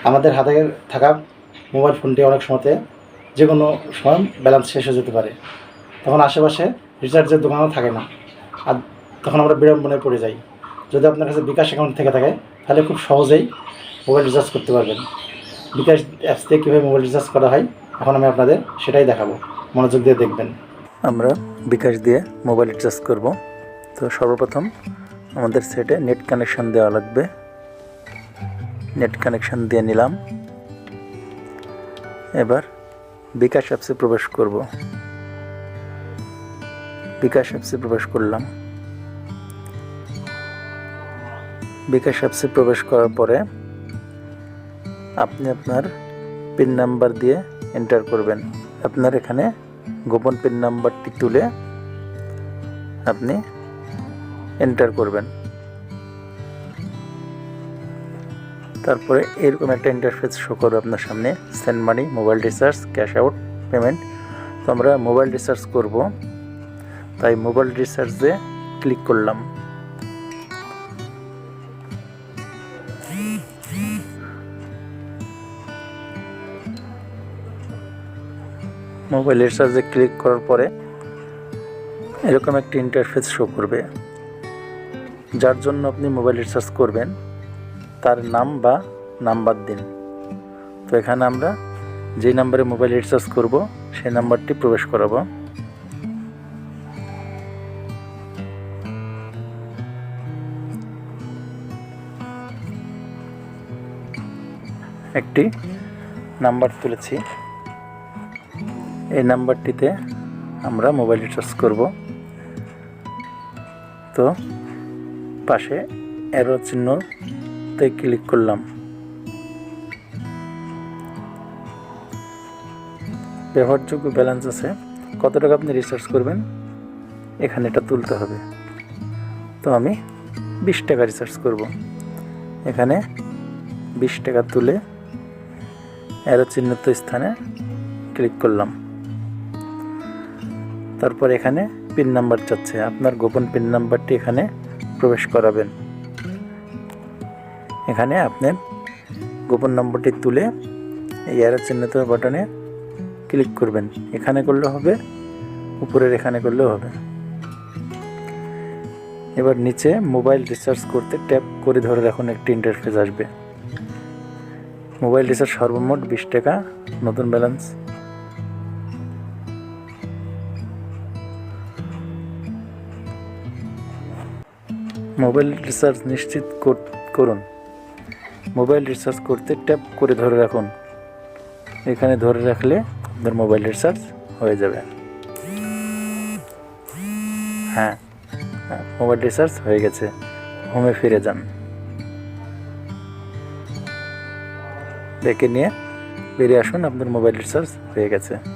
আমাদের হাতে থাকা মোবাইল ফোনটি অনেক সময়তে যে কোনো সময় ব্যালেন্স শেষ হয়ে যেতে পারে। তখন আশেপাশে রিচার্জের দোকানও থাকে না, আর তখন আমরা বিড়ম্বনায় পড়ে যাই। যদি আপনার কাছে বিকাশ অ্যাকাউন্ট থেকে থাকে তাহলে খুব সহজেই মোবাইল রিচার্জ করতে পারবেন। বিকাশ অ্যাপস দিয়ে কীভাবে মোবাইল রিচার্জ করা হয় এখন আমি আপনাদের সেটাই দেখাবো, মনোযোগ দিয়ে দেখবেন। আমরা বিকাশ দিয়ে মোবাইল রিচার্জ করব। তো সর্বপ্রথম আমাদের সেটে নেট কানেকশন দেওয়া লাগবে। নেট কানেকশন দিয়ে নিলাম। এবার বিকাশ অ্যাপসে প্রবেশ করব। বিকাশ অ্যাপসে প্রবেশ করলাম। বিকাশ অ্যাপসে প্রবেশ করার পরে আপনি আপনার পিন নাম্বার দিয়ে এন্টার করবেন। আপনার এখানে গোপন পিন নাম্বারটি তুলে আপনি এন্টার করবেন। তারপরে এরকম একটা ইন্টারফেস শো করবে আপনার সামনে, send money, mobile recharge, cash out payment. তো আমরা মোবাইল রিচার্জ করব, তাই মোবাইল রিচার্জে ক্লিক করলাম। মোবাইল রিচার্জে ক্লিক করার পরে এরকম একটা ইন্টারফেস শো করবে। যার জন্য আপনি মোবাইল রিচার্জ করবেন তার নাম বা নাম্বার দিন। তো এখানে আমরা যে নাম্বারে মোবাইল রিচার্জ করব সেই নাম্বারটি প্রবেশ করাবো। একটি নাম্বার তুলেছি, এই নাম্বারটিতে আমরা মোবাইল রিচার্জ করব। তো পাশে অ্যারো চিহ্নতে ক্লিক করলাম। ব্যবহারযোগ্য ব্যালেন্স আছে, কত টাকা আপনি রিচার্জ করবেন এখানে এটা তুলতে হবে। তো আমি 20 টাকা রিচার্জ করব। এখানে 20 টাকা তুলে অ্যারো চিহ্নিত স্থানে ক্লিক করলাম। তারপর এখানে পিন নাম্বার চাচ্ছে, আপনার গোপন পিন নাম্বারটি এখানে প্রবেশ করাবেন। এখানে আপনার গোপন নম্বরটি তুলে এই অ্যারো চিহ্নিত বাটনে ক্লিক করবেন। এখানে করলে হবে, উপরের এখানে করলেও হবে। এবার নিচে মোবাইল রিচার্জ করতে ট্যাপ করে ধরে রাখুন, একটি ইন্টারফেস আসবে। মোবাইল রিচার্জ সর্বমোট 20 টাকা, নতুন ব্যালেন্স। মোবাইল রিচার্জ নিশ্চিত করুন। মোবাইল রিচার্জ করতে ট্যাপ করে ধরে রাখুন। এখানে ধরে রাখলে আপনার মোবাইল রিচার্জ হয়ে যাবে। হ্যাঁ, মোবাইল রিচার্জ হয়ে গেছে। হোমে ফিরে যান। দেখে নিয়ে বেরিয়ে আসুন, আপনার মোবাইল রিচার্জ হয়ে গেছে।